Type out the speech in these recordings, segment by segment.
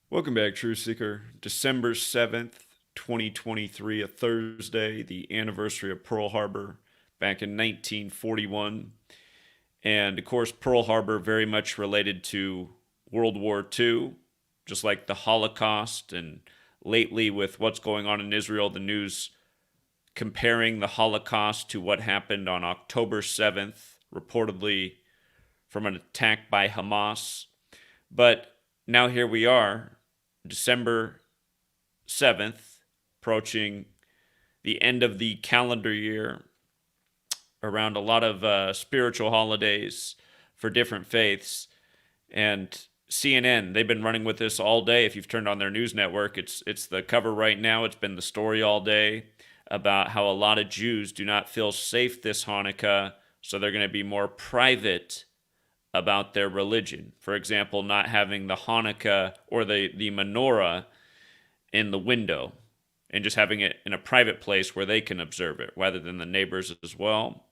Welcome back, Truth Seeker. December 7th, 2023, a Thursday, the anniversary of Pearl Harbor back in 1941. And of course, Pearl Harbor very much related to World War II, just like the Holocaust. And lately, with what's going on in Israel, the news comparing the Holocaust to what happened on October 7th, reportedly from an attack by Hamas. But now here we are, December 7th, approaching the end of the calendar year, around a lot of spiritual holidays for different faiths. And CNN, they've been running with this all day. If you've turned on their news network, it's the cover right now. It's been the story all day about how a lot of Jews do not feel safe this Hanukkah, so they're going to be more private about their religion. For example, not having the Hanukkah or the menorah in the window and just having it in a private place where they can observe it rather than the neighbors as well.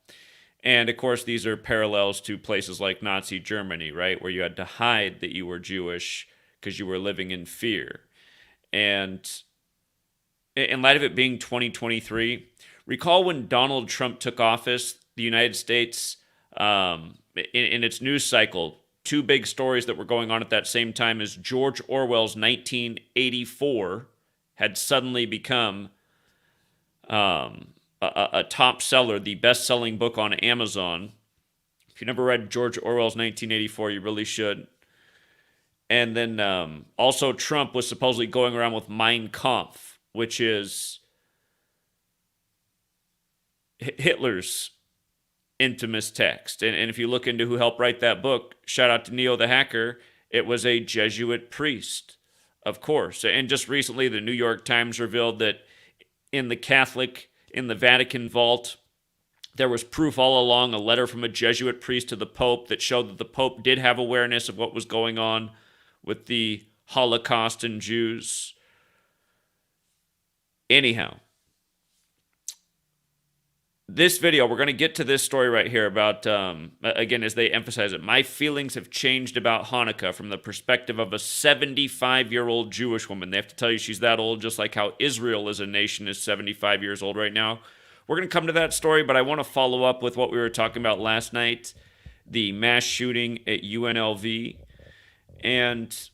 And of course, these are parallels to places like Nazi Germany, right, where you had to hide that you were Jewish because you were living in fear. And in light of it being 2023, recall when Donald Trump took office, the United States, in its news cycle, two big stories that were going on at that same time is George Orwell's 1984 had suddenly become a top seller, the best-selling book on Amazon. If you never read George Orwell's 1984, you really should. And then also Trump was supposedly going around with Mein Kampf, which is Hitler's infamous text. And if you look into who helped write that book, shout out to Neo the Hacker, it was a Jesuit priest, of course. And just recently, the New York Times revealed that in the Vatican vault, there was proof all along, a letter from a Jesuit priest to the Pope that showed that the Pope did have awareness of what was going on with the Holocaust and Jews. Anyhow, this video, we're going to get to this story right here about, again, as they emphasize it, my feelings have changed about Hanukkah from the perspective of a 75-year-old Jewish woman. They have to tell you she's that old, just like how Israel as a nation is 75 years old right now. We're going to come to that story, but I want to follow up with what we were talking about last night, the mass shooting at UNLV. And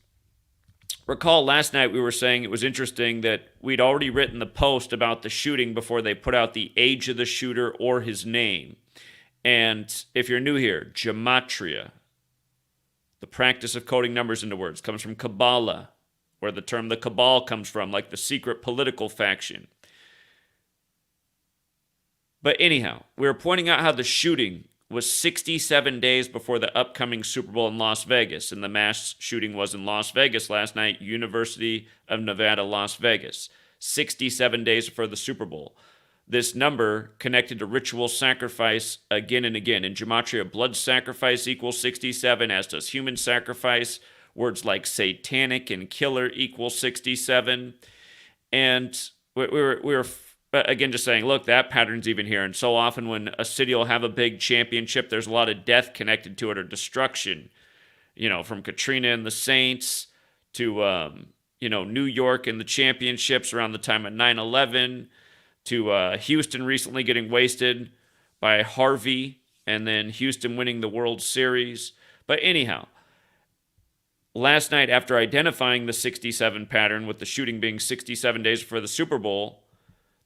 recall last night we were saying it was interesting that we'd already written the post about the shooting before they put out the age of the shooter or his name. And if you're new here, gematria, the practice of coding numbers into words, comes from Kabbalah, where the term the Cabal comes from, like the secret political faction. But anyhow, we were pointing out how the shooting was 67 days before the upcoming Super Bowl in Las Vegas, and the mass shooting was in Las Vegas last night, University of Nevada, Las Vegas. 67 days before the Super Bowl. This number connected to ritual sacrifice again and again. In Gematria, blood sacrifice equals 67, as does human sacrifice. Words like satanic and killer equal 67. And we were again just saying, look, that pattern's even here. And so often when a city will have a big championship, there's a lot of death connected to it or destruction. You know, from Katrina and the Saints to, New York and the championships around the time of 9/11 to Houston recently getting wasted by Harvey and then Houston winning the World Series. But anyhow, last night after identifying the 67 pattern with the shooting being 67 days before the Super Bowl,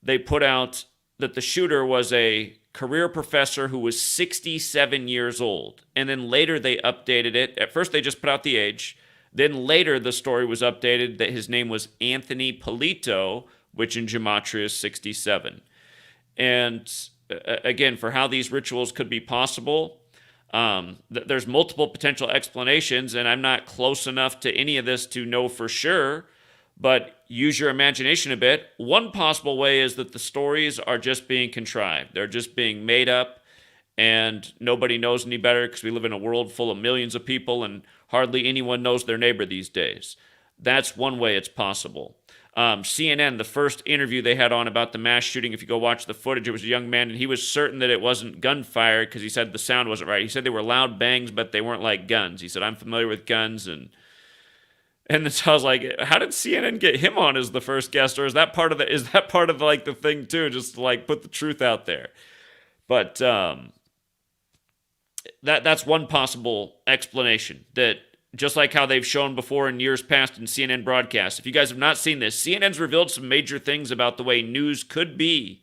they put out that the shooter was a career professor who was 67 years old. And then later they updated it. At first they just put out the age. Then later the story was updated that his name was Anthony Polito, which in Gematria is 67. And again, for how these rituals could be possible, there's multiple potential explanations, and I'm not close enough to any of this to know for sure. But use your imagination a bit. One possible way is that the stories are just being contrived. They're just being made up, and nobody knows any better because we live in a world full of millions of people, and hardly anyone knows their neighbor these days. That's one way it's possible. CNN, the first interview they had on about the mass shooting, if you go watch the footage, it was a young man, and he was certain that it wasn't gunfire because he said the sound wasn't right. He said they were loud bangs, but they weren't like guns. He said, I'm familiar with guns, and And so I was like, how did CNN get him on as the first guest, or is that part of like the thing too, just to like put the truth out there? But that's one possible explanation. That just like how they've shown before in years past in CNN broadcasts, if you guys have not seen this, CNN's revealed some major things about the way news could be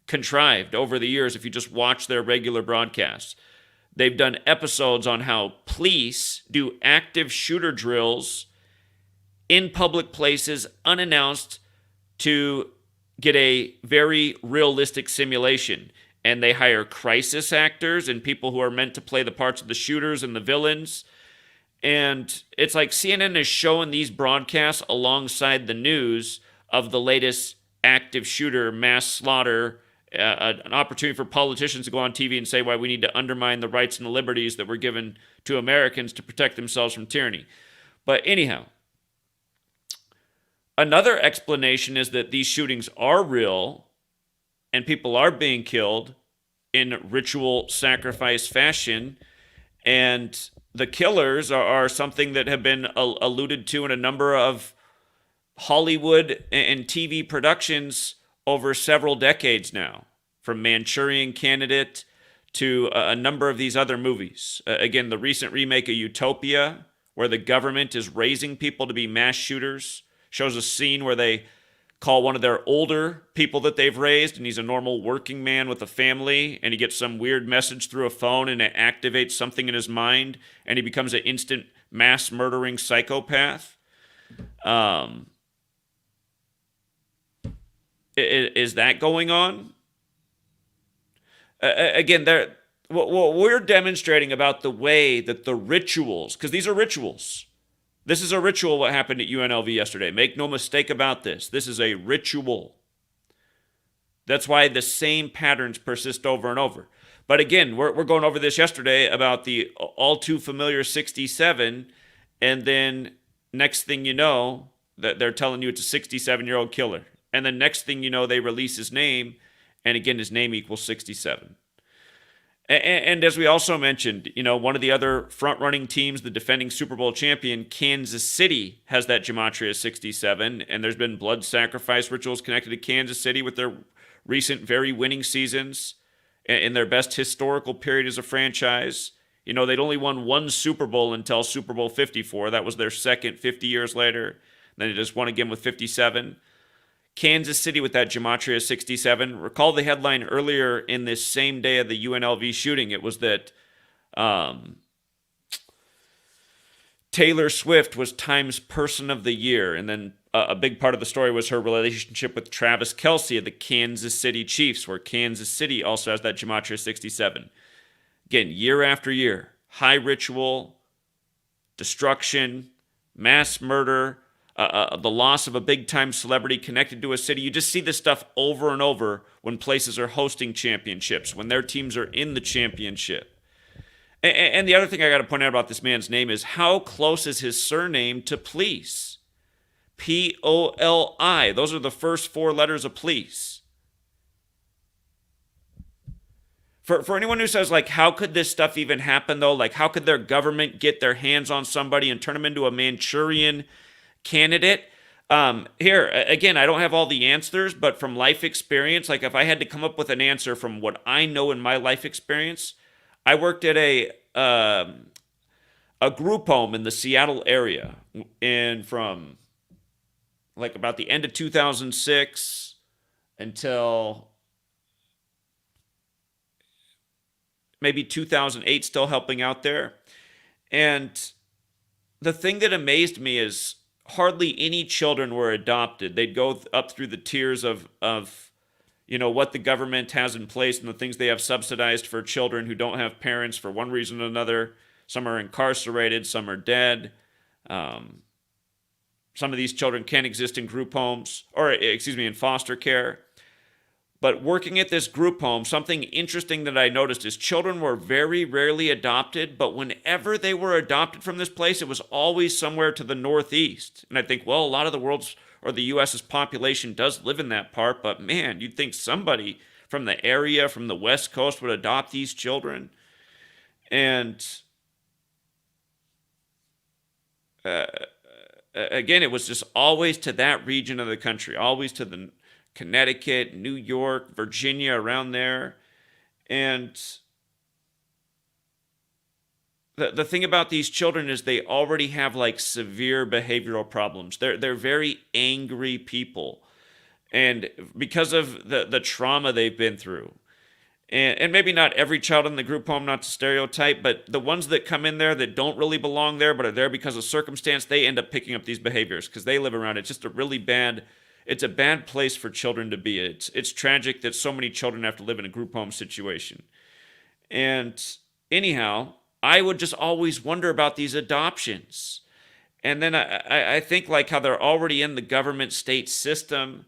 contrived over the years if you just watch their regular broadcasts. They've done episodes on how police do active shooter drills in public places unannounced to get a very realistic simulation. And they hire crisis actors and people who are meant to play the parts of the shooters and the villains. And it's like CNN is showing these broadcasts alongside the news of the latest active shooter mass slaughter, an opportunity for politicians to go on TV and say why we need to undermine the rights and the liberties that were given to Americans to protect themselves from tyranny. But anyhow, another explanation is that these shootings are real and people are being killed in ritual sacrifice fashion. And the killers are something that have been alluded to in a number of Hollywood and TV productions over several decades now, from Manchurian Candidate to a number of these other movies. Again, the recent remake of Utopia, where the government is raising people to be mass shooters, shows a scene where they call one of their older people that they've raised, and he's a normal working man with a family, and he gets some weird message through a phone, and it activates something in his mind, and he becomes an instant mass murdering psychopath. Is that going on? Again, what we're demonstrating about the way that the rituals, because these are rituals. This is a ritual what happened at UNLV yesterday. Make no mistake about this. This is a ritual. That's why the same patterns persist over and over. But again, we're going over this yesterday about the all too familiar 67, and then next thing you know, that they're telling you it's a 67-year-old killer. And the next thing you know, they release his name, and again, his name equals 67. And as we also mentioned, one of the other front-running teams, the defending Super Bowl champion, Kansas City, has that Gematria 67, and there's been blood sacrifice rituals connected to Kansas City with their recent very winning seasons in their best historical period as a franchise. They'd only won one Super Bowl until Super Bowl 54. That was their second 50 years later. Then they just won again with 57. Kansas City with that Gematria 67. Recall the headline earlier in this same day of the UNLV shooting. It was that Taylor Swift was Time's Person of the Year. And then a big part of the story was her relationship with Travis Kelce of the Kansas City Chiefs, where Kansas City also has that Gematria 67. Again, year after year, high ritual, destruction, mass murder, the loss of a big-time celebrity connected to a city. You just see this stuff over and over when places are hosting championships, when their teams are in the championship. And the other thing I got to point out about this man's name is how close is his surname to police? P-O-L-I. Those are the first four letters of police. For anyone who says, like, how could this stuff even happen, though? Like, how could their government get their hands on somebody and turn them into a Manchurian candidate? Here, again, I don't have all the answers, but from life experience, like if I had to come up with an answer from what I know in my life experience, I worked at a group home in the Seattle area, and from like about the end of 2006 until maybe 2008, still helping out there. And the thing that amazed me is hardly any children were adopted. They'd go up through the tiers of what the government has in place and the things they have subsidized for children who don't have parents for one reason or another. Some are incarcerated, some are dead. Some of these children can't exist in group homes, in foster care. But working at this group home, something interesting that I noticed is children were very rarely adopted, but whenever they were adopted from this place, it was always somewhere to the northeast. And I think, well, a lot of the world's or the U.S.'s population does live in that part, but man, you'd think somebody from the area, from the West Coast, would adopt these children. And again, it was just always to that region of the country, always to the Connecticut, New York, Virginia, around there. And the thing about these children is they already have like severe behavioral problems. They're very angry people, and because of the trauma they've been through. And maybe not every child in the group home, not to stereotype, but the ones that come in there that don't really belong there but are there because of circumstance, they end up picking up these behaviors because they live around it. It's just it's a bad place for children to be. It's tragic that so many children have to live in a group home situation. And anyhow, I would just always wonder about these adoptions. And then I think like how they're already in the government state system.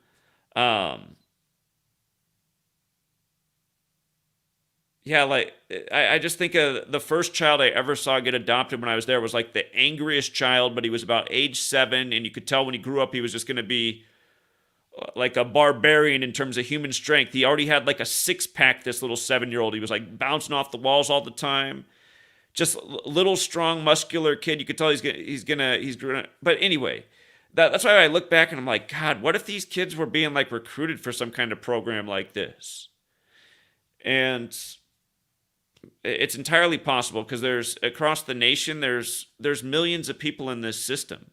Yeah, like I just think of the first child I ever saw get adopted when I was there was like the angriest child, but he was about age 7, and you could tell when he grew up he was just going to be like a barbarian in terms of human strength. He already had like a 6-pack, this little 7-year-old. He was like bouncing off the walls all the time. Just little, strong, muscular kid. You could tell he's gonna. But anyway, that's why I look back and I'm like, God, what if these kids were being like recruited for some kind of program like this? And it's entirely possible because there's across the nation there's millions of people in this system,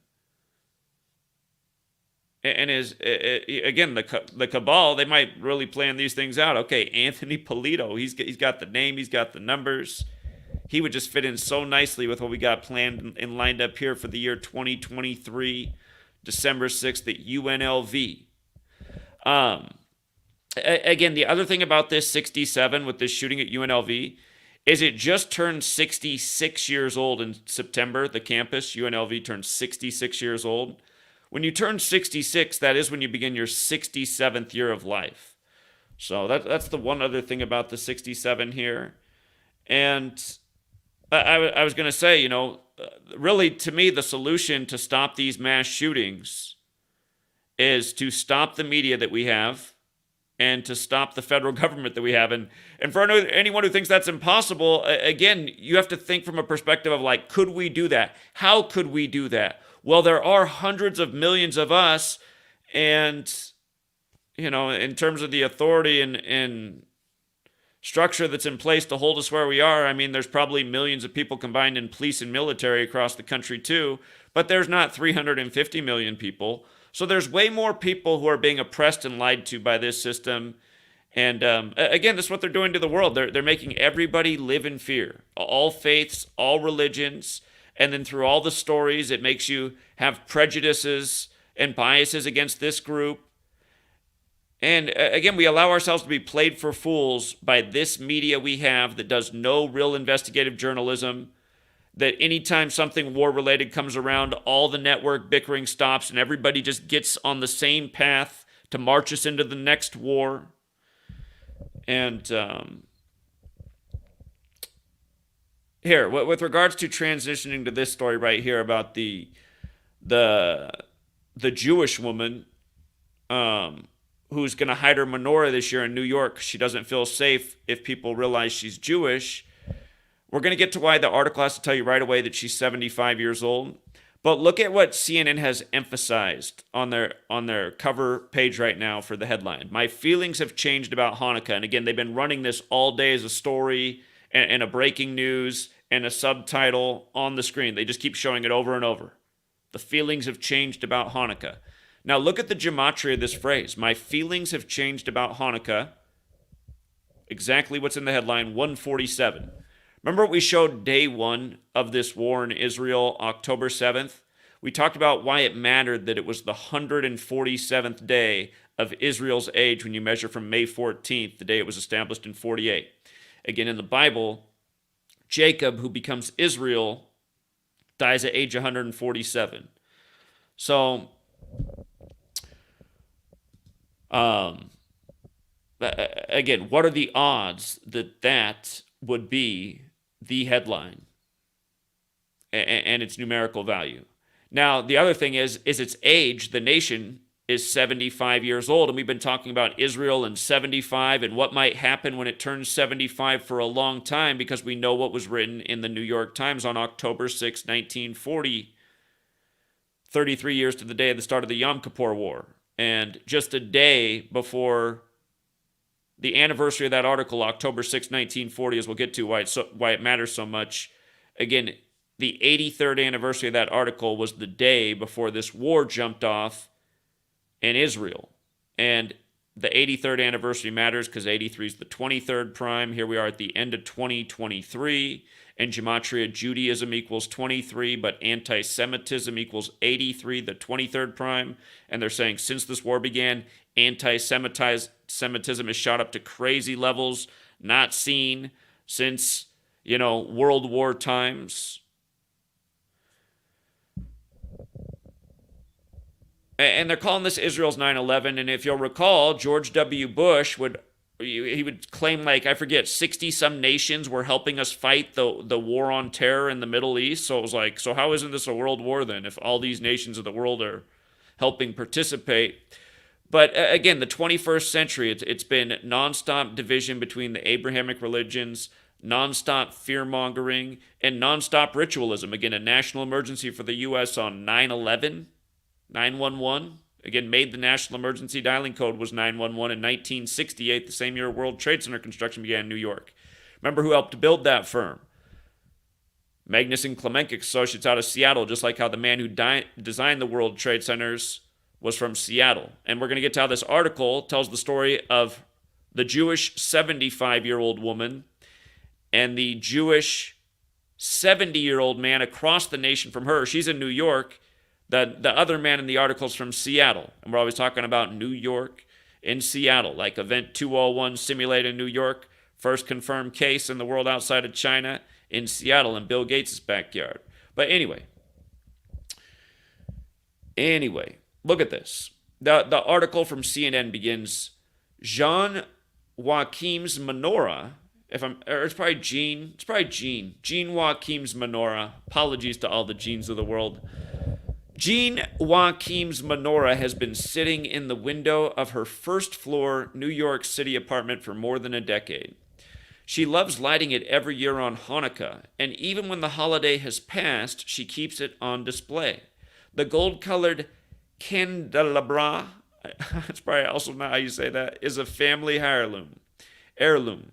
and again the cabal, they might really plan these things out. Okay, Anthony Polito, he's got the name, he's got the numbers. He would just fit in so nicely with what we got planned and lined up here for the year 2023, December 6th at UNLV. Again, the other thing about this 67 with this shooting at UNLV is it just turned 66 years old in September. The campus, UNLV, turned 66 years old. When you turn 66, that is when you begin your 67th year of life. So that's the one other thing about the 67 here. And I was going to say, really, to me, the solution to stop these mass shootings is to stop the media that we have and to stop the federal government that we have. And for anyone who thinks that's impossible, again, you have to think from a perspective of like, could we do that? How could we do that? Well, there are hundreds of millions of us, and, in terms of the authority and structure that's in place to hold us where we are, I mean, there's probably millions of people combined in police and military across the country too, but there's not 350 million people. So there's way more people who are being oppressed and lied to by this system. And again, this is what they're doing to the world. They're making everybody live in fear. All faiths, all religions. And then through all the stories, it makes you have prejudices and biases against this group. And again, we allow ourselves to be played for fools by this media we have that does no real investigative journalism. That anytime something war-related comes around, all the network bickering stops and everybody just gets on the same path to march us into the next war. And here, with regards to transitioning to this story right here about the Jewish woman who's going to hide her menorah this year in New York. She doesn't feel safe if people realize she's Jewish. We're going to get to why the article has to tell you right away that she's 75 years old. But look at what CNN has emphasized on their cover page right now for the headline. My feelings have changed about Hanukkah. And again, they've been running this all day as a story and a breaking news and a subtitle on the screen. They just keep showing it over and over. The feelings have changed about Hanukkah. Now look at the gematria of this phrase. My feelings have changed about Hanukkah. Exactly what's in the headline, 147. Remember what we showed day 1 of this war in Israel, October 7th? We talked about why it mattered that it was the 147th day of Israel's age when you measure from May 14th, the day it was established in 48. Again, in the Bible, Jacob, who becomes Israel, dies at age 147. So, again, what are the odds that that would be the headline and its numerical value? Now, the other thing is its age. The nation is 75 years old, and we've been talking about Israel and 75 and what might happen when it turns 75 for a long time, because we know what was written in the New York Times on October 6, 1943. 33 years to the day of the start of the Yom Kippur War. And just a day before the anniversary of that article, October 6, 1940, as we'll get to why it matters so much. Again, the 83rd anniversary of that article was the day before this war jumped off in Israel. And the 83rd anniversary matters because 83 is the 23rd prime. Here we are at the end of 2023. And Gematria, Judaism equals 23, but anti-Semitism equals 83, the 23rd prime. And they're saying since this war began, anti-Semitism has shot up to crazy levels not seen since, World War times. And they're calling this Israel's 9/11. And if you'll recall, George W. Bush would claim, I forget, 60-some nations were helping us fight the war on terror in the Middle East. So it was so how isn't this a world war then if all these nations of the world are helping participate? But again, the 21st century, it's been nonstop division between the Abrahamic religions, nonstop fear-mongering, and nonstop ritualism. Again, a national emergency for the U.S. on 9/11, 911. Again, made the national emergency dialing code was 911 in 1968, the same year World Trade Center construction began in New York. Remember who helped build that firm? Magnuson Klemenkic Associates out of Seattle, just like how the man who designed the World Trade Centers was from Seattle. And we're going to get to how this article tells the story of the Jewish 75-year-old woman and the Jewish 70-year-old man across the nation from her. She's in New York. The other man in the article is from Seattle. And we're always talking about New York and Seattle, like Event 201 simulated in New York, first confirmed case in the world outside of China in Seattle in Bill Gates' backyard. But anyway, look at this. The article from CNN begins, Jean Joachim's menorah. It's probably Jean Joachim's menorah. Apologies to all the Jeans of the world. Jean Joachim's menorah has been sitting in the window of her first-floor New York City apartment for more than a decade. She loves lighting it every year on Hanukkah, and even when the holiday has passed, she keeps it on display. The gold-colored candelabra, that's probably also not how you say that, is a family heirloom.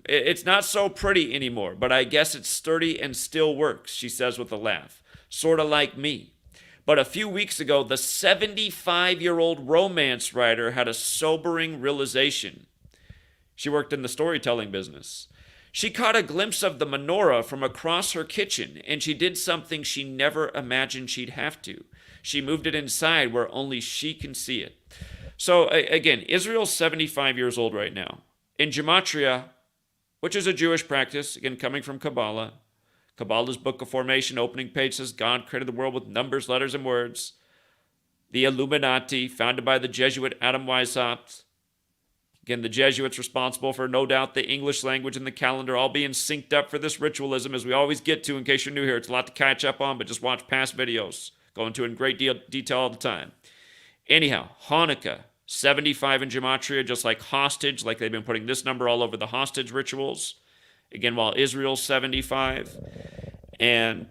It's not so pretty anymore, but I guess it's sturdy and still works, she says with a laugh. Sort of like me. But a few weeks ago, the 75-year-old romance writer had a sobering realization. She worked in the storytelling business. She caught a glimpse of the menorah from across her kitchen, and she did something she never imagined she'd have to. She moved it inside where only she can see it. So again, Israel's 75 years old right now. In Gematria, which is a Jewish practice, again coming from Kabbalah, Kabbalah's Book of Formation opening page says God created the world with numbers, letters, and words. The Illuminati, founded by the Jesuit Adam Weishaupt. Again, the Jesuits responsible for, no doubt, the English language and the calendar all being synced up for this ritualism, as we always get to in case you're new here. It's a lot to catch up on, but just watch past videos. Go into it in great detail all the time. Anyhow, Hanukkah, 75 in Gematria, just like hostage, like they've been putting this number all over the hostage rituals. Again, while Israel's 75, and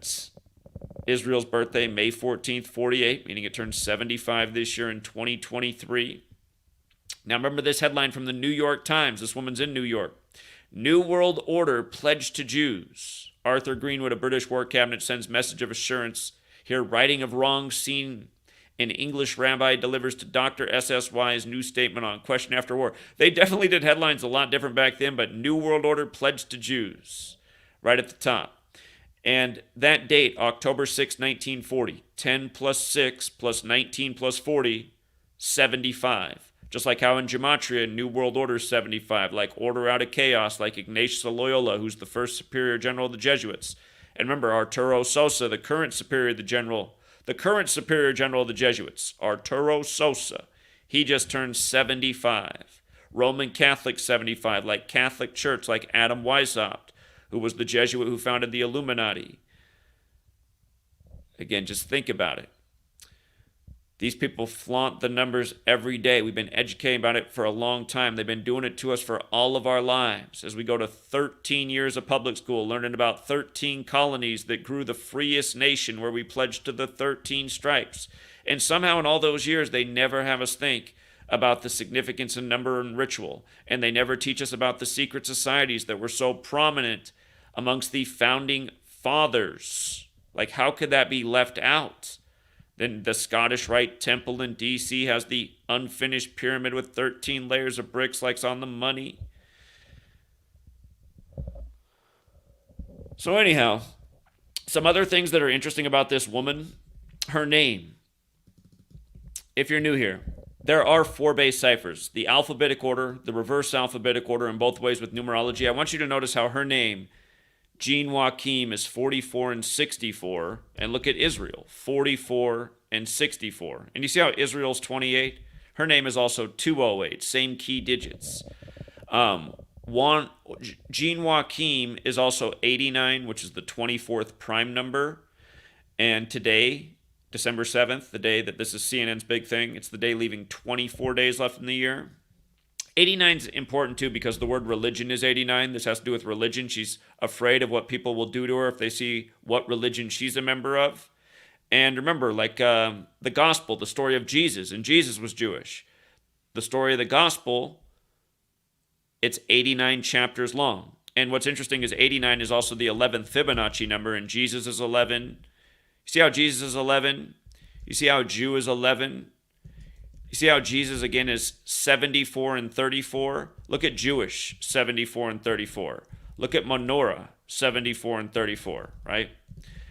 Israel's birthday, May 14th, 48, meaning it turns 75 this year in 2023. Now remember this headline from the New York Times. This woman's in New York. New World Order pledged to Jews. Arthur Greenwood, a British war cabinet, sends message of assurance. Here, righting of wrongs seen. An English rabbi delivers to Dr. SSY's new statement on question after war. They definitely did headlines a lot different back then, but New World Order pledged to Jews, right at the top. And that date, October 6, 1940, 10 plus 6 plus 19 plus 40, 75. Just like how in Gematria, New World Order is 75, like order out of chaos, like Ignatius of Loyola, who's the first superior general of the Jesuits. And remember, Arturo Sosa, the current superior general of the Jesuits, Arturo Sosa, he just turned 75. Roman Catholic 75, like Catholic Church, like Adam Weishaupt, who was the Jesuit who founded the Illuminati. Again, just think about it. These people flaunt the numbers every day. We've been educating about it for a long time. They've been doing it to us for all of our lives. As we go to 13 years of public school, learning about 13 colonies that grew the freest nation where we pledged to the 13 stripes. And somehow in all those years, they never have us think about the significance of number and ritual. And they never teach us about the secret societies that were so prominent amongst the founding fathers. Like, how could that be left out? Then the Scottish Rite Temple in D.C. has the unfinished pyramid with 13 layers of bricks like it's on the money. So anyhow, some other things that are interesting about this woman, her name. If you're new here, there are 4 base ciphers, the alphabetic order, the reverse alphabetic order, in both ways with numerology. I want you to notice how her name, Jean Joachim, is 44 and 64, and look at Israel, 44 and 64. And you see how Israel's 28? Her name is also 208, same key digits. Jean Joachim is also 89, which is the 24th prime number. And today, December 7th, the day that this is CNN's big thing, it's the day leaving 24 days left in the year. 89 is important too because the word religion is 89. This has to do with religion. She's afraid of what people will do to her if they see what religion she's a member of. And remember, like the gospel, the story of Jesus, and Jesus was Jewish. The story of the gospel, it's 89 chapters long. And what's interesting is 89 is also the 11th Fibonacci number, and Jesus is 11. You see how Jesus is 11? You see how Jew is 11? You see how Jesus, again, is 74 and 34? Look at Jewish, 74 and 34. Look at menorah, 74 and 34, right?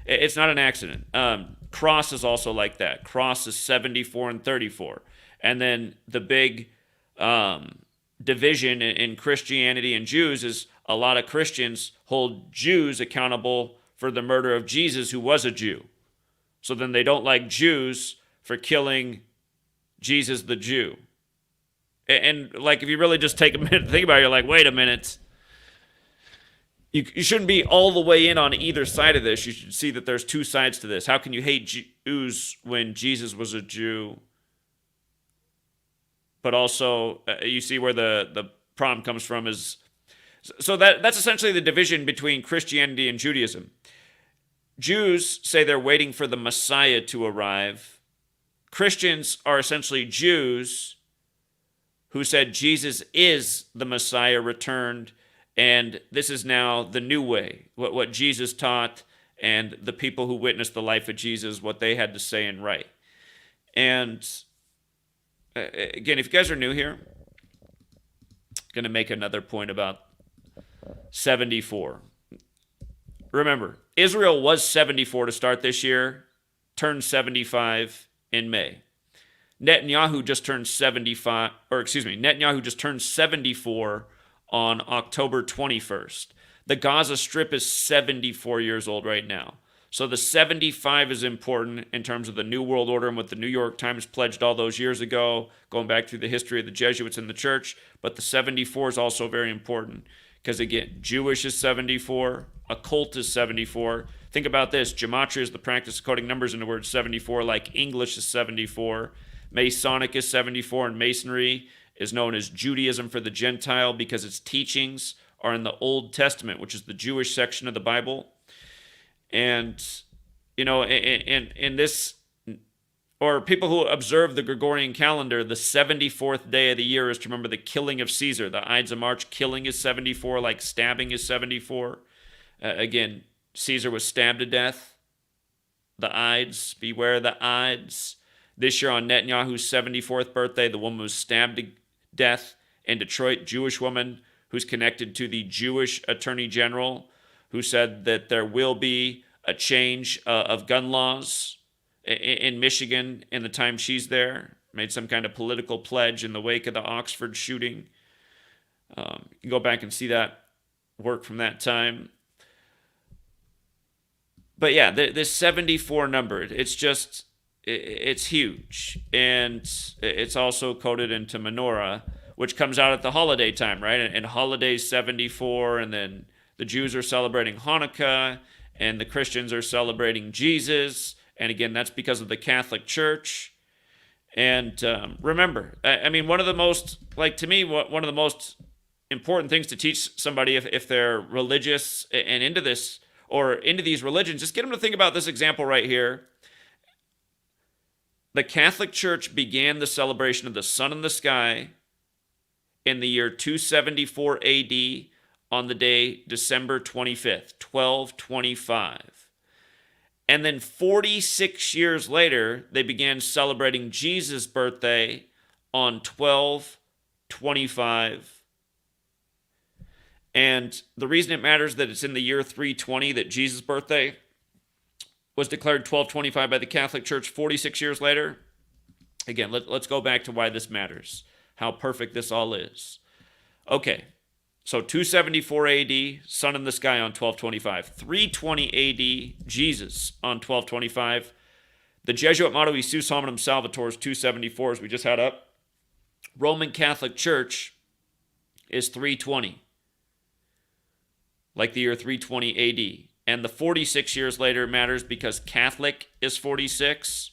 It's not an accident. Cross is also like that. Cross is 74 and 34. And then the big division in Christianity and Jews is a lot of Christians hold Jews accountable for the murder of Jesus, who was a Jew. So then they don't like Jews for killing Jesus the Jew. And like, if you really just take a minute to think about it, you're like, wait a minute. You shouldn't be all the way in on either side of this. You should see that there's 2 sides to this. How can you hate Jews when Jesus was a Jew? But also, you see where the problem comes from is... So that's essentially the division between Christianity and Judaism. Jews say they're waiting for the Messiah to arrive. Christians are essentially Jews who said Jesus is the Messiah returned, and this is now the new way, what Jesus taught, and the people who witnessed the life of Jesus, what they had to say and write. And again, if you guys are new here, I'm going to make another point about 74. Remember, Israel was 74 to start this year, turned 75 in May. Netanyahu just turned 74 on October 21st. The Gaza Strip is 74 years old right now. So the 75 is important in terms of the New World Order and what the New York Times pledged all those years ago, going back through the history of the Jesuits in the church. But the 74 is also very important because, again, Jewish is 74, occult is 74. Think about this. Gematria is the practice of coding numbers into words 74, like English is 74. Masonic is 74, and Masonry is known as Judaism for the Gentile because its teachings are in the Old Testament, which is the Jewish section of the Bible. And, you know, in this, or people who observe the Gregorian calendar, the 74th day of the year is to remember the killing of Caesar. The Ides of March killing is 74, like stabbing is 74. Again, Caesar was stabbed to death. The Ides, beware the Ides. This year on Netanyahu's 74th birthday, the woman was stabbed to death in Detroit, Jewish woman who's connected to the Jewish Attorney General, who said that there will be a change of gun laws in Michigan in the time she's there, made some kind of political pledge in the wake of the Oxford shooting. You can go back and see that work from that time. But yeah, this 74 number, it's huge. And it's also coded into menorah, which comes out at the holiday time, right? And holidays 74, and then the Jews are celebrating Hanukkah, and the Christians are celebrating Jesus. And again, that's because of the Catholic Church. And remember, I mean, one of the most, like to me, one of the most important things to teach somebody if they're religious and into this or into these religions, just get them to think about this example right here. The Catholic Church began the celebration of the sun in the sky in the year 274 AD on the day December 25th, 1225. And then 46 years later, they began celebrating Jesus' birthday on 1225. And the reason it matters that it's in the year 320 that Jesus' birthday was declared 1225 by the Catholic Church 46 years later. Again, let's go back to why this matters, how perfect this all is. Okay, so 274 AD, sun in the sky on 1225. 320 AD, Jesus on 1225. The Jesuit motto, Isus Hominum Salvator, is 274, as we just had up. Roman Catholic Church is 320, like the year 320 AD. And the 46 years later matters because Catholic is 46.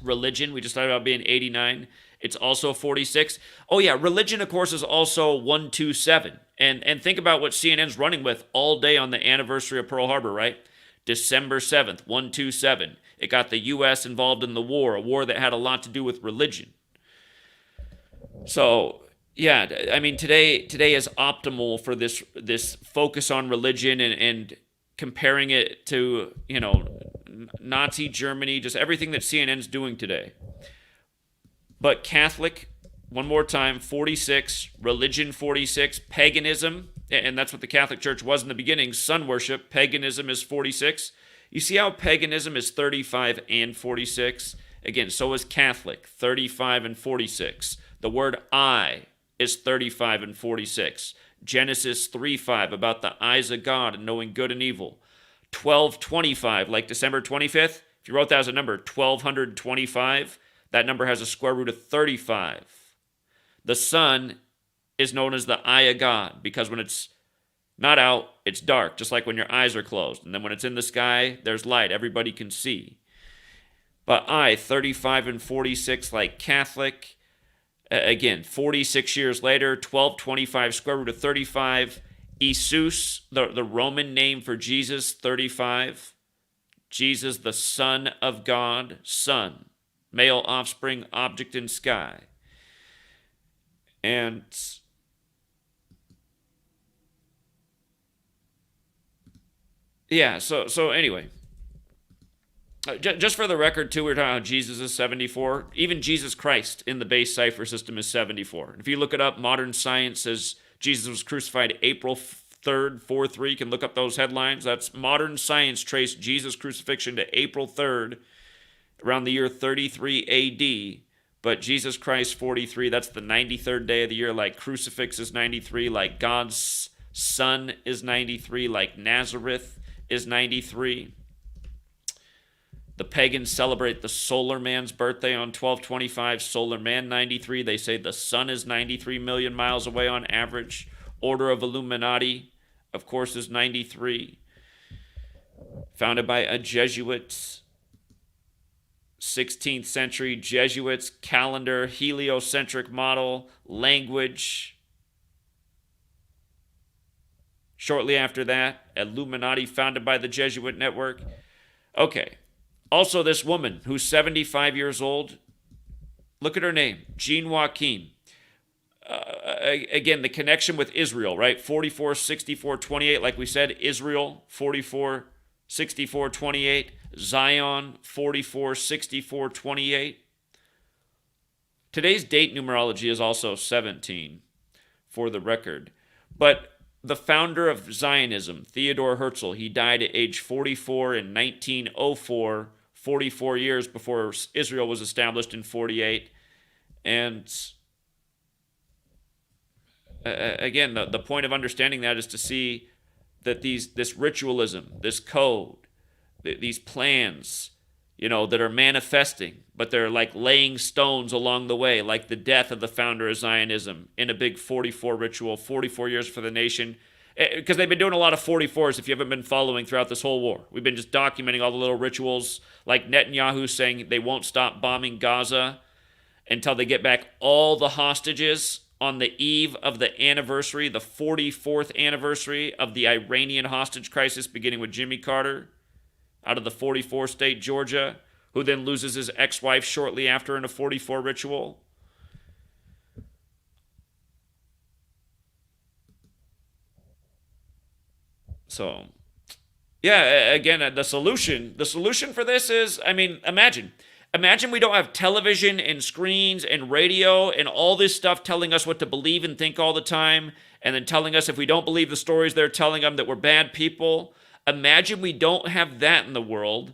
Religion, we just talked about being 89. It's also 46. Oh yeah, religion, of course, is also 127. And think about what CNN's running with all day on the anniversary of Pearl Harbor, right? December 7th, 127. It got the U.S. involved in the war, a war that had a lot to do with religion. So, yeah, I mean, today is optimal for this focus on religion and comparing it to, Nazi Germany, just everything that CNN's doing today. But Catholic, one more time, 46, religion 46, paganism, and that's what the Catholic Church was in the beginning, sun worship, paganism is 46. You see how paganism is 35 and 46? Again, so is Catholic, 35 and 46. The word I is 35 and 46. Genesis 3:5 about the eyes of God and knowing good and evil. 1225, like December 25th. If you wrote that as a number, 1225, that number has a square root of 35. The sun is known as the eye of God because when it's not out, it's dark, just like when your eyes are closed. And then when it's in the sky, there's light. Everybody can see. But 35 and 46, like Catholic. Again, 46 years later, 1225, square root of 35. Isus, the Roman name for Jesus, 35. Jesus, the Son of God, Son. Male offspring, object in sky. And yeah, so anyway. Just for the record, too, we're talking about Jesus is 74. Even Jesus Christ in the base cipher system is 74. And if you look it up, modern science says Jesus was crucified April 3rd, 4-3. You can look up those headlines. That's modern science traced Jesus' crucifixion to April 3rd, around the year 33 AD. But Jesus Christ, 43, that's the 93rd day of the year, like crucifix is 93, like God's Son is 93, like Nazareth is 93. The pagans celebrate the solar man's birthday on 1225, solar man 93. They say the sun is 93 million miles away on average. Order of Illuminati, of course, is 93. Founded by a Jesuit, 16th century Jesuits, calendar, heliocentric model, language. Shortly after that, Illuminati, founded by the Jesuit network. Okay. Also, this woman who's 75 years old, look at her name, Jean Joachim. Again, the connection with Israel, right? 44, 64, 28, like we said, Israel, 44, 64, 28. Zion, 44, 64, 28. Today's date numerology is also 17, for the record. But the founder of Zionism, Theodor Herzl, he died at age 44 in 1904, 44 years before Israel was established in 48. And again, the point of understanding that is to see that this ritualism, this code, these plans, that are manifesting, but they're like laying stones along the way, like the death of the founder of Zionism in a big 44 ritual, 44 years for the nation. Because they've been doing a lot of 44s if you haven't been following throughout this whole war. We've been just documenting all the little rituals, like Netanyahu saying they won't stop bombing Gaza. until they get back all the hostages on the eve of the anniversary, the 44th anniversary of the Iranian hostage crisis, beginning with Jimmy Carter out of the 44 state Georgia, who then loses his ex-wife shortly after in a 44 ritual. So, yeah, again, the solution for this is, I mean, imagine we don't have television and screens and radio and all this stuff telling us what to believe and think all the time, and then telling us if we don't believe the stories they're telling them that we're bad people. Imagine we don't have that in the world,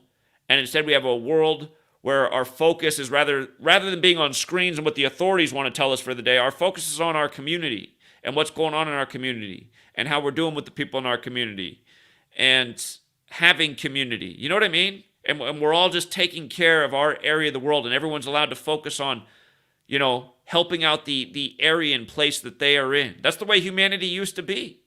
and instead we have a world where our focus is rather than being on screens and what the authorities want to tell us for the day, our focus is on our community and what's going on in our community and how we're doing with the people in our community and having community. You know what I mean? And we're all just taking care of our area of the world, and everyone's allowed to focus on, helping out the area and place that they are in. That's the way humanity used to be.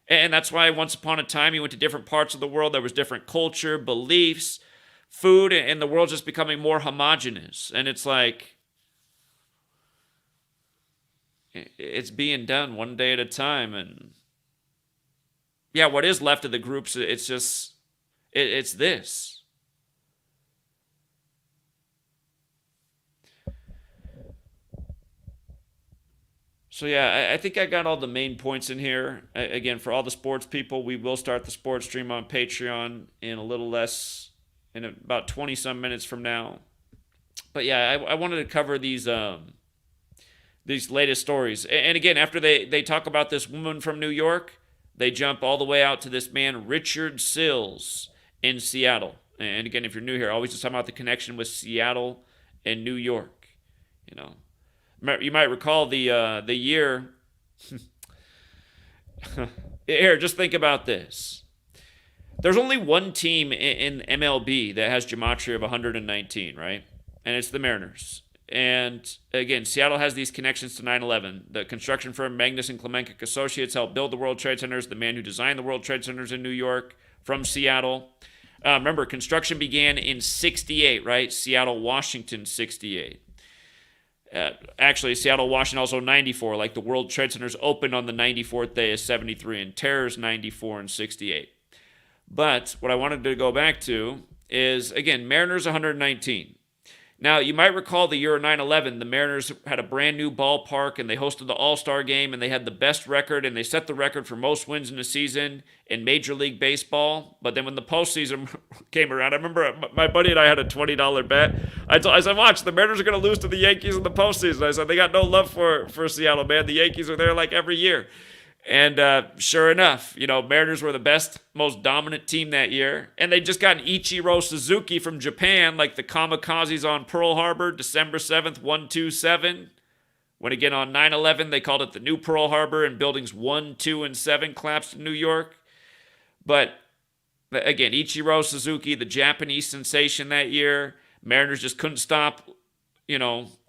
And that's why once upon a time you went to different parts of the world, there was different culture, beliefs, food, and the world's just becoming more homogenous. And it's like, it's being done one day at a time. And yeah, what is left of the groups, it's just, it's this. So yeah, I think I got all the main points in here. Again, for all the sports people, we will start the sports stream on Patreon in in about 20 some minutes from now. But yeah, I wanted to cover these latest stories. And again, after they talk about this woman from New York, they jump all the way out to this man, Richard Sills, in Seattle. And again, if you're new here, always just talking about the connection with Seattle and New York. You might recall the year. Here, just think about this. There's only one team in MLB that has gematria of 119, right? And it's the Mariners. And again, Seattle has these connections to 9/11. The construction firm Magnus and Klemenkic Associates helped build the World Trade Centers. The man who designed the World Trade Centers in New York from Seattle. Remember, construction began in 68, right? Seattle, Washington, 68. Actually, Seattle, Washington, also 94. Like the World Trade Centers opened on the 94th day of 73, and Terror's 94 and 68. But what I wanted to go back to is, again, Mariners 119. Now, you might recall the year of 9/11, the Mariners had a brand new ballpark, and they hosted the All-Star game, and they had the best record, and they set the record for most wins in a season in Major League Baseball. But then when the postseason came around, I remember my buddy and I had a $20 bet. I said, watch, the Mariners are going to lose to the Yankees in the postseason. I said, they got no love for Seattle, man. The Yankees are there like every year. And sure enough, Mariners were the best, most dominant team that year. And they just got an Ichiro Suzuki from Japan, like the kamikazes on Pearl Harbor, December 7th, 127. When again on 9/11, they called it the New Pearl Harbor, and buildings 1, 2, and 7 collapsed in New York. But again, Ichiro Suzuki, the Japanese sensation that year. Mariners just couldn't stop,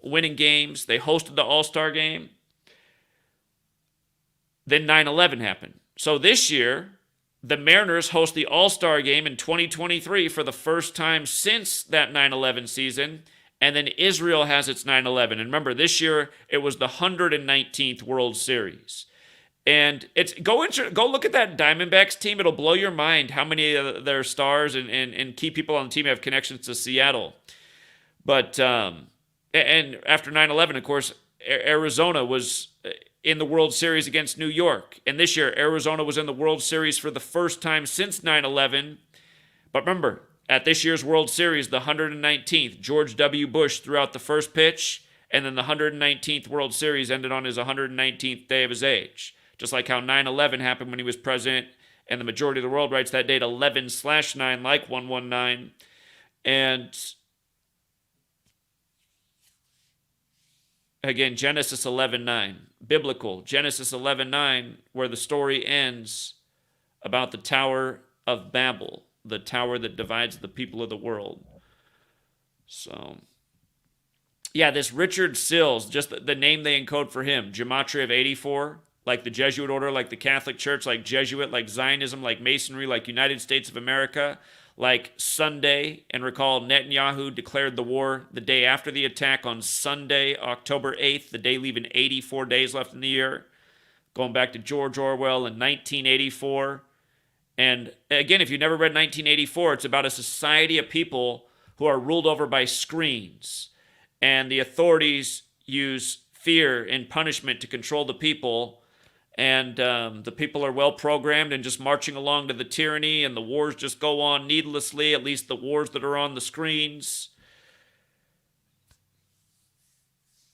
winning games. They hosted the All-Star game. Then 9/11 happened. So this year, the Mariners host the All-Star game in 2023 for the first time since that 9/11 season. And then Israel has its 9/11. And remember, this year, it was the 119th World Series. And go look at that Diamondbacks team. It'll blow your mind how many of their stars and key people on the team have connections to Seattle. But, and after 9/11, of course, Arizona was in the World Series against New York. And this year, Arizona was in the World Series for the first time since 9/11. But remember, at this year's World Series, the 119th, George W. Bush threw out the first pitch, and then the 119th World Series ended on his 119th day of his age. Just like how 9/11 happened when he was president, and the majority of the world writes that date 11/9 like 119. And again, Genesis 11:9. Biblical, Genesis 11:9, where the story ends about the Tower of Babel, the tower that divides the people of the world. So, yeah, this Richard Sills, just the name they encode for him, Gematria of 84, like the Jesuit order, like the Catholic Church, like Jesuit, like Zionism, like Masonry, like United States of America, like Sunday. And recall, Netanyahu declared the war the day after the attack on Sunday, October 8th, the day leaving 84 days left in the year, going back to George Orwell in 1984. And again, if you've never read 1984, it's about a society of people who are ruled over by screens. And the authorities use fear and punishment to control the people. And the people are well programmed and just marching along to the tyranny, and the wars just go on needlessly, at least the wars that are on the screens.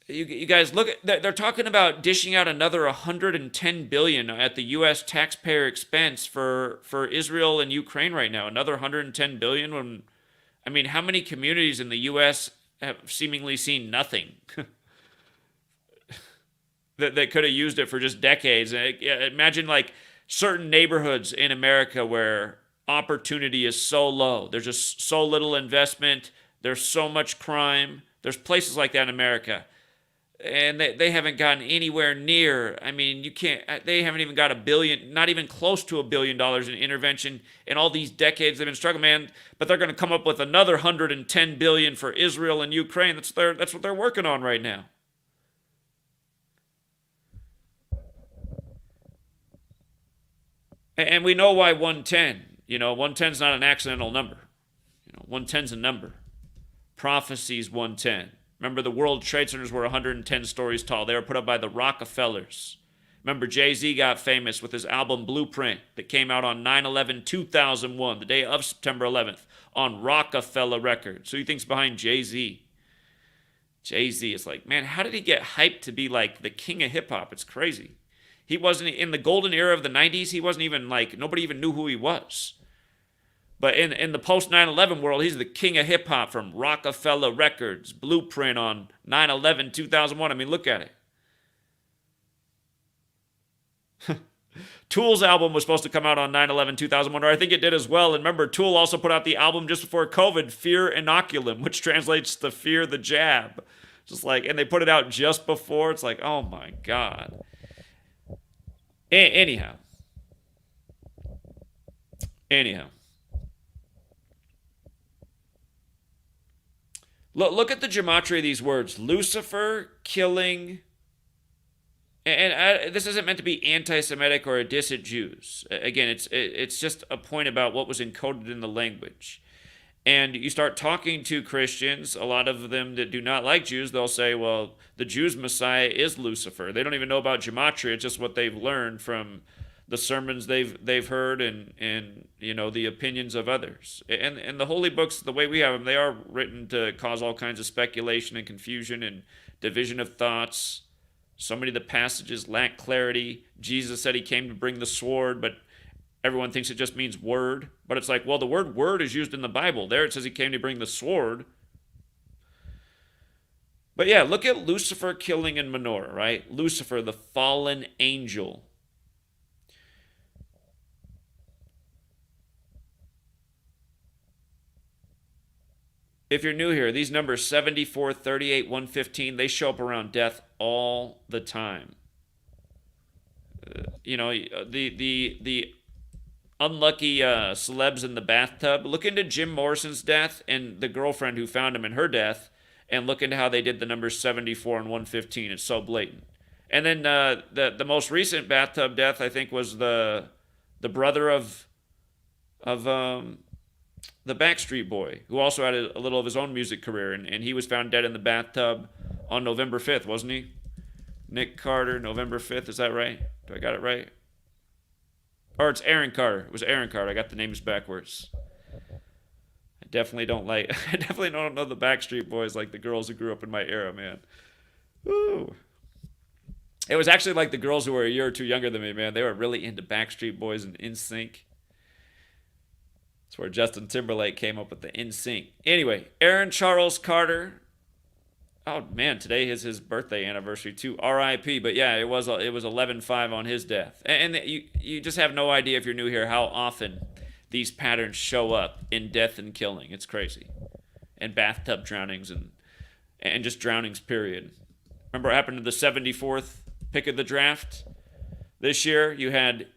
You guys look at, they're talking about dishing out another 110 billion at the U.S. taxpayer expense for Israel and Ukraine right now. Another 110 billion. When, I mean, how many communities in the U.S. have seemingly seen nothing? that could have used it for just decades. Imagine like certain neighborhoods in America where opportunity is so low. There's just so little investment. There's so much crime. There's places like that in America. And they haven't gotten anywhere near, I mean, they haven't even got $1 billion, not even close to $1 billion in intervention in all these decades they've been struggling, man. But they're going to come up with another 110 billion for Israel and Ukraine. That's what they're working on right now. And we know why 110. 110 is not an accidental number. 110 is a number. Prophecies 110. Remember, the World Trade Centers were 110 stories tall. They were put up by the Rockefellers. Remember, Jay-Z got famous with his album Blueprint that came out on 9/11/2001, the day of September 11th, on Rockefeller Records. Who do you think's behind Jay-Z? Jay-Z is like, man, how did he get hyped to be like the king of hip-hop? It's crazy. He wasn't in the golden era of the 90s. He wasn't even like, nobody even knew who he was. But in the post 9/11 world, he's the king of hip hop from Rockefeller Records, Blueprint on 9/11/2001. I mean, look at it. Tool's album was supposed to come out on 9/11/2001, or I think it did as well. And remember, Tool also put out the album just before COVID, Fear Inoculum, which translates to Fear the Jab. Just like, and they put it out just before. It's like, oh my God. Anyhow. Look at the gematria of these words. Lucifer, killing, and this isn't meant to be anti-Semitic or a diss at Jews. Again, it's just a point about what was encoded in the language. And you start talking to Christians, a lot of them that do not like Jews, they'll say, well, the Jews' Messiah is Lucifer. They don't even know about gematria. It's just what they've learned from the sermons they've heard and the opinions of others. And the holy books, the way we have them, they are written to cause all kinds of speculation and confusion and division of thoughts. So many of the passages lack clarity. Jesus said he came to bring the sword, but everyone thinks it just means word. But it's like, well, the word word is used in the Bible. There it says he came to bring the sword. But yeah, look at Lucifer killing in menorah, right? Lucifer, the fallen angel. If you're new here, these numbers 74, 38, 115, they show up around death all the time. The unlucky celebs in the bathtub. Look into Jim Morrison's death and the girlfriend who found him in her death, and look into how they did the numbers 74 and 115. It's so blatant. And then the most recent bathtub death, I think, was the brother of the Backstreet Boy, who also had a little of his own music career, and he was found dead in the bathtub on November 5th, wasn't he? Nick Carter, November 5th, is that right? Do I got it right? Or it's Aaron Carter. It was Aaron Carter. I got the names backwards. I definitely don't know the Backstreet Boys like the girls who grew up in my era, man. Ooh. It was actually like the girls who were a year or two younger than me, man. They were really into Backstreet Boys and NSYNC. That's where Justin Timberlake came up with the NSYNC. Anyway, Aaron Charles Carter. Oh man, today is his birthday anniversary too. R.I.P. But yeah, it was 11/5 on his death. And you just have no idea if you're new here how often these patterns show up in death and killing. It's crazy. And bathtub drownings and just drownings, period. Remember what happened to the 74th pick of the draft? This year you had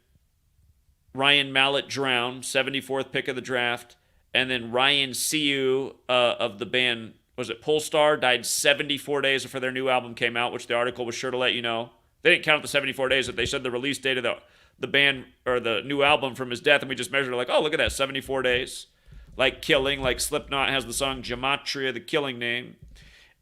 Ryan Mallett drown, 74th pick of the draft, And then Ryan Siu of the band, was it Polestar, died 74 days before their new album came out, which the article was sure to let you know. They didn't count the 74 days, but they said the release date of the band or the new album from his death, and we just measured it like, oh, look at that, 74 days. Like Killing, like Slipknot has the song Gematria, the Killing name.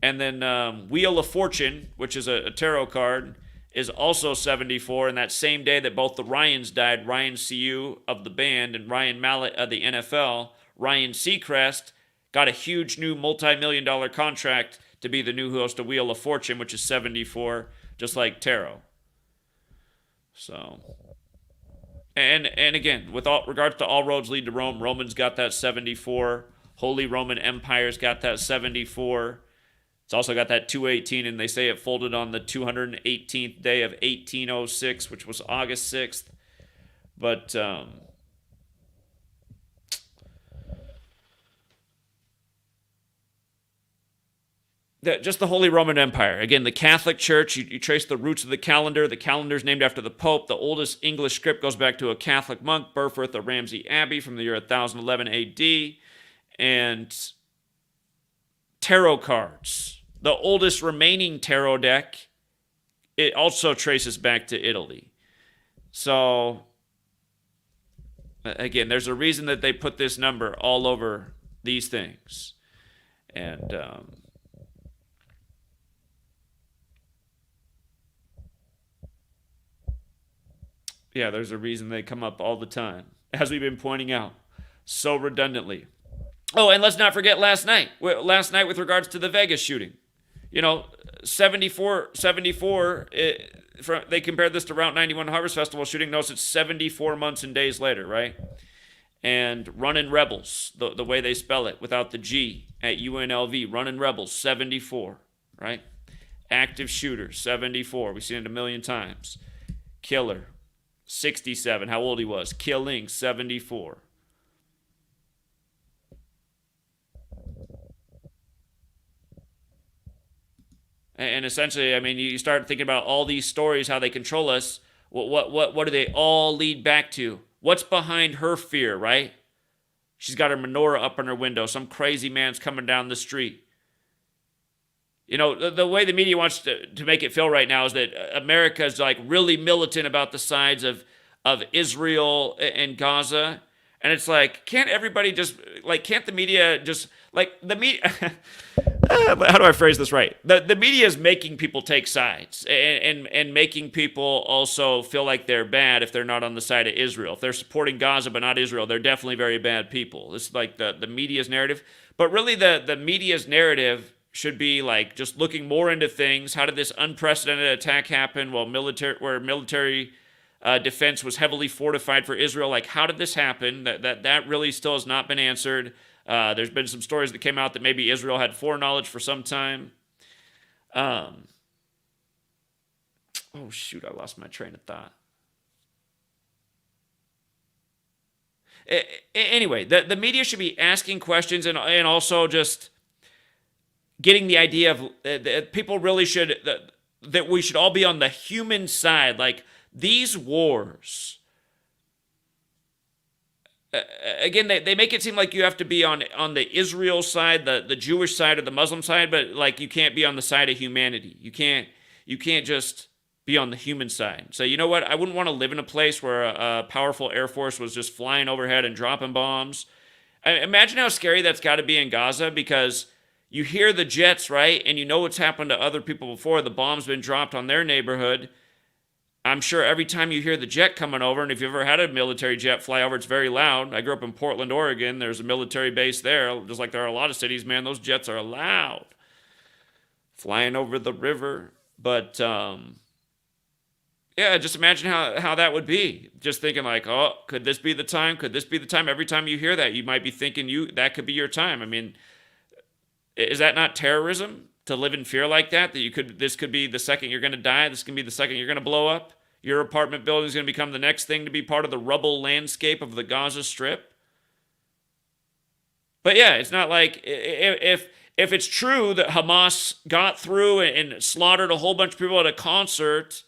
And then Wheel of Fortune, which is a tarot card, is also 74. And that same day that both the Ryans died, Ryan Siu of the band and Ryan Mallett of the NFL, Ryan Seacrest got a huge new multi-million-dollar contract to be the new host of Wheel of Fortune, which is 74, just like tarot. So, and again, with all regards to all roads lead to Rome, Romans got that 74. Holy Roman Empire's got that 74. It's also got that 218, and they say it folded on the 218th day of 1806, which was August 6th. But just the Holy Roman Empire. Again, the Catholic Church, you trace the roots of the calendar. The calendar is named after the Pope. The oldest English script goes back to a Catholic monk, Burford of Ramsey Abbey, from the year 1011 AD. And tarot cards. The oldest remaining tarot deck, it also traces back to Italy. So, again, there's a reason that they put this number all over these things. And yeah, there's a reason they come up all the time, as we've been pointing out so redundantly. Oh, and let's not forget last night. Last night with regards to the Vegas shooting. 74, they compared this to Route 91 Harvest Festival shooting. Notice it's 74 months and days later, right? And Runnin' Rebels, the way they spell it, without the G at UNLV. Runnin' Rebels, 74, right? Active shooter, 74. We've seen it a million times. Killer, 67, how old he was. Killing, 74. And essentially, I mean, you start thinking about all these stories, how they control us. What do they all lead back to? What's behind her fear, right? She's got her menorah up in her window. Some crazy man's coming down the street. The way the media wants to make it feel right now is that America is like really militant about the sides of Israel and Gaza. And it's like, can't everybody just, like, can't the media just, like, the media, how do I phrase this right? The media is making people take sides and making people also feel like they're bad if they're not on the side of Israel. If they're supporting Gaza but not Israel, they're definitely very bad people. This is like the media's narrative. But really the media's narrative should be like just looking more into things. How did this unprecedented attack happen where military defense was heavily fortified for Israel? Like, how did this happen? That really still has not been answered. There's been some stories that came out that maybe Israel had foreknowledge for some time. Oh, shoot, I lost my train of thought. Anyway, the media should be asking questions and also just getting the idea of that people really should, that we should all be on the human side. Like, these wars, again, they make it seem like you have to be on the Israel side, the Jewish side, or the Muslim side, but like you can't be on the side of humanity. You can't just be on the human side. So you know what? I wouldn't want to live in a place where a powerful Air Force was just flying overhead and dropping bombs. Imagine how scary that's got to be in Gaza, because you hear the jets, right? And you know what's happened to other people before. The bomb's been dropped on their neighborhood. I'm sure every time you hear the jet coming over, and if you've ever had a military jet fly over, it's very loud. I grew up in Portland, Oregon. There's a military base there, just like there are a lot of cities, man. Those jets are loud, flying over the river. But, yeah, just imagine how that would be. Just thinking like, oh, could this be the time? Could this be the time? Every time you hear that, you might be thinking that could be your time. I mean, is that not terrorism? To live in fear like that this could be the second you're going to die. This can be the second you're going to blow up. Your apartment building is going to become the next thing to be part of the rubble landscape of the Gaza Strip. But yeah, it's not like if it's true that Hamas got through and slaughtered a whole bunch of people at a concert,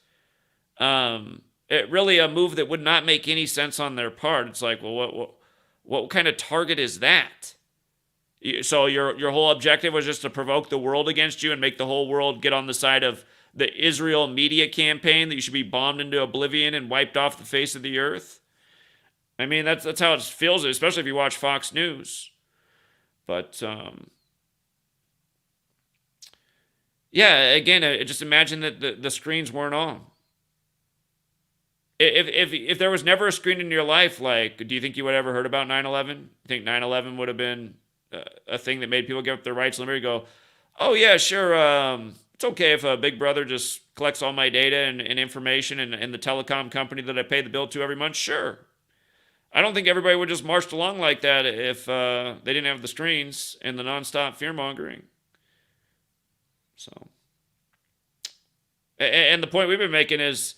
it really a move that would not make any sense on their part. It's like, well, What kind of target is that? So your whole objective was just to provoke the world against you and make the whole world get on the side of the Israel media campaign that you should be bombed into oblivion and wiped off the face of the earth? I mean, that's how it feels, especially if you watch Fox News. But yeah, again, just imagine that the screens weren't on. If there was never a screen in your life, like, do you think you would have ever heard about 9/11? You think 9/11 would have been a thing that made people give up their rights and liberty? Go, oh yeah, sure. It's okay if a big brother just collects all my data and information and the telecom company that I pay the bill to every month. Sure. I don't think everybody would just march along like that if they didn't have the screens and the nonstop fear mongering. So, and the point we've been making is,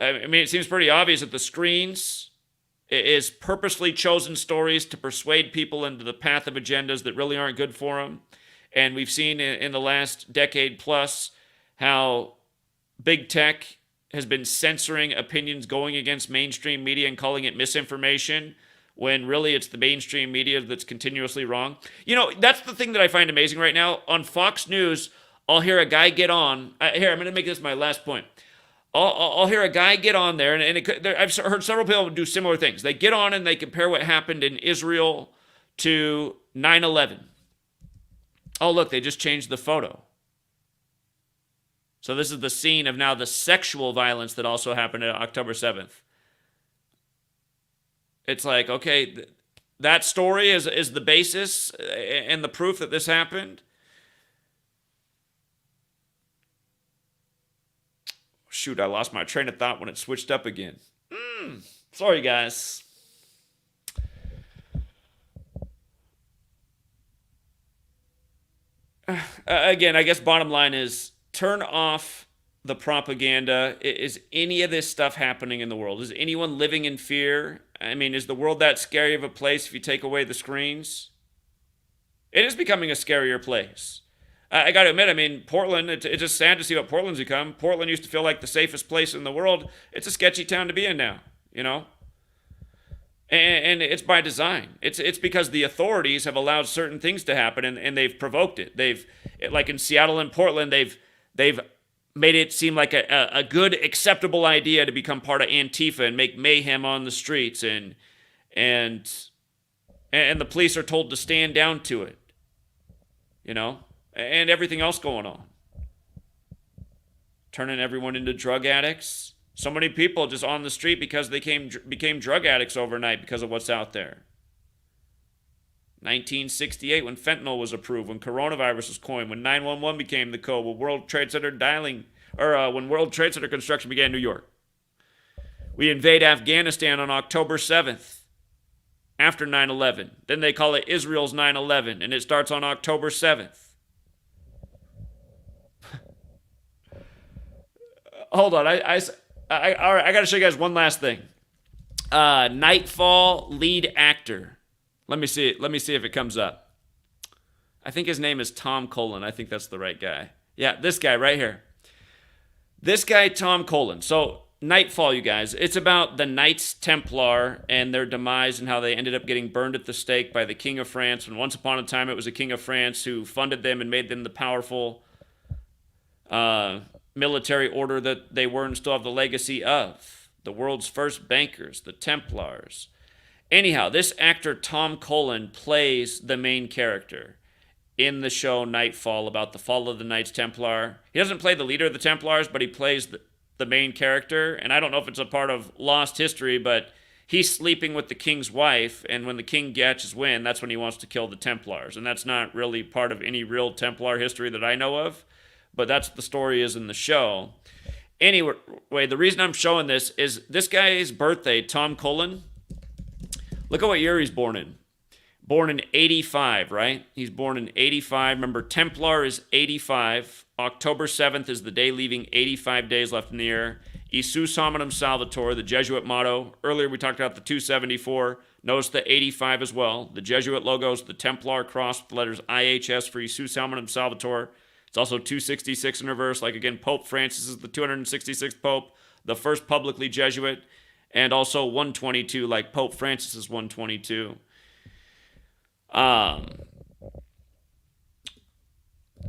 I mean, it seems pretty obvious that the screens is purposely chosen stories to persuade people into the path of agendas that really aren't good for them. And we've seen in the last decade plus how big tech has been censoring opinions going against mainstream media and calling it misinformation, when really it's the mainstream media that's continuously wrong. You know, that's the thing that I find amazing right now. On Fox News, I'll hear a guy get on. Here, I'm going to make this my last point. I'll hear a guy get on there, and I've heard several people do similar things. They get on and they compare what happened in Israel to 9/11. Oh, look, they just changed the photo. So this is the scene of now the sexual violence that also happened on October 7th. It's like, okay, that story is the basis and the proof that this happened. Shoot, I lost my train of thought when it switched up again. Sorry, guys. Again, I guess bottom line is turn off the propaganda. Is any of this stuff happening in the world? Is anyone living in fear? I mean, is the world that scary of a place if you take away the screens? It is becoming a scarier place. I got to admit, I mean, Portland, it's just sad to see what Portland's become. Portland used to feel like the safest place in the world. It's a sketchy town to be in now, you know? And it's by design. It's because the authorities have allowed certain things to happen and they've provoked it. Like in Seattle and Portland, they've made it seem like a good, acceptable idea to become part of Antifa and make mayhem on the streets, and the police are told to stand down to it, you know? And everything else going on. Turning everyone into drug addicts. So many people just on the street because they became drug addicts overnight because of what's out there. 1968, when fentanyl was approved, when coronavirus was coined, when 911 became the code, when World Trade Center when World Trade Center construction began in New York. We invade Afghanistan on October 7th, after 9/11. Then they call it Israel's 9/11, and it starts on October 7th. Hold on, all right, I got to show you guys one last thing. Nightfall lead actor. Let me see if it comes up. I think his name is Tom Cullen. I think that's the right guy. Yeah, this guy right here. This guy, Tom Cullen. So, Nightfall, you guys. It's about the Knights Templar and their demise and how they ended up getting burned at the stake by the King of France. And once upon a time, it was a King of France who funded them and made them the powerful military order that they were and still have the legacy of. The world's first bankers, the Templars. Anyhow, this actor Tom Cullen plays the main character in the show Nightfall, about the fall of the Knights Templar. He doesn't play the leader of the Templars, but he plays the main character. And I don't know if it's a part of lost history, but he's sleeping with the king's wife, and when the king gets his wind, that's when he wants to kill the Templars. And that's not really part of any real Templar history that I know of. But that's what the story is in the show. Anyway, the reason I'm showing this is this guy's birthday, Tom Cullen. Look at what year he's born in. Born in 85, right? He's born in 85. Remember, Templar is 85. October 7th is the day leaving 85 days left in the year. Isus Hominum Salvator, the Jesuit motto. Earlier we talked about the 274. Notice the 85 as well. The Jesuit logo is the Templar cross with the letters IHS for Isus Hominum Salvator. It's also 266 in reverse. Like, again, Pope Francis is the 266th Pope, the first publicly Jesuit, and also 122, like Pope Francis is 122. Um,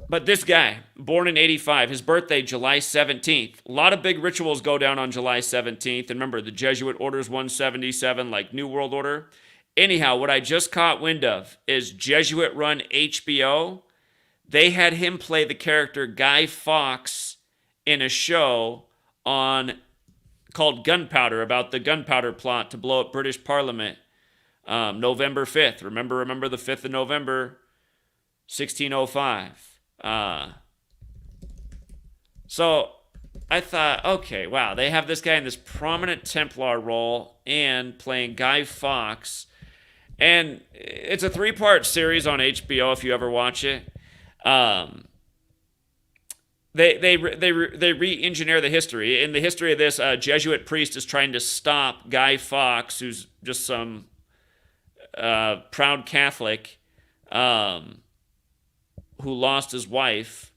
but this guy, born in 85, his birthday, July 17th. A lot of big rituals go down on July 17th. And remember, the Jesuit Order's 177, like New World Order. Anyhow, what I just caught wind of is Jesuit run HBO. They had him play the character Guy Fawkes in a show on called Gunpowder, about the gunpowder plot to blow up British Parliament. November 5th. Remember the 5th of November, 1605. So I thought, okay, wow, they have this guy in this prominent Templar role and playing Guy Fawkes. And it's a 3-part series on HBO if you ever watch it. They re-engineer the history. In the history of this, a Jesuit priest is trying to stop Guy Fawkes, who's just some proud Catholic who lost his wife.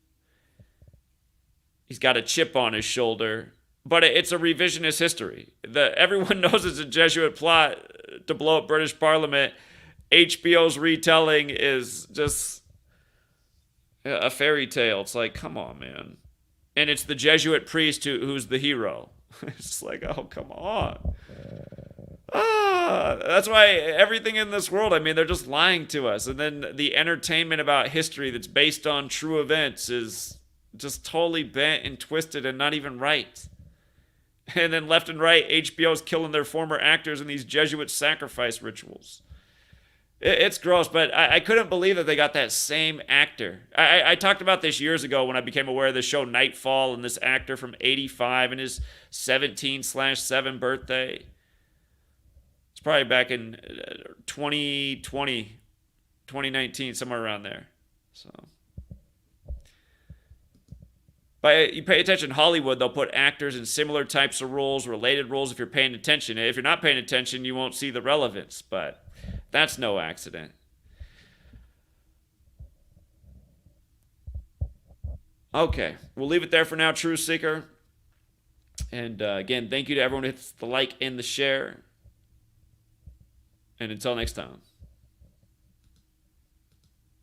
He's got a chip on his shoulder. But it's a revisionist history. Everyone knows it's a Jesuit plot to blow up British Parliament. HBO's retelling is just a fairy tale. It's like, come on, man. And it's the Jesuit priest who's the hero. It's like, oh, come on. That's why everything in this world, I mean, they're just lying to us. And then the entertainment about history that's based on true events is just totally bent and twisted and not even right. And then left and right, HBO's killing their former actors in these Jesuit sacrifice rituals. It's gross, but I couldn't believe that they got that same actor. I talked about this years ago when I became aware of the show Nightfall and this actor from 85 and his 17/7 birthday. It's probably back in 2020, 2019, somewhere around there. So, but you pay attention, Hollywood, they'll put actors in similar types of roles, related roles, if you're paying attention. If you're not paying attention, you won't see the relevance, but that's no accident. Okay, we'll leave it there for now, True Seeker. And again, thank you to everyone who hits the like and the share. And until next time.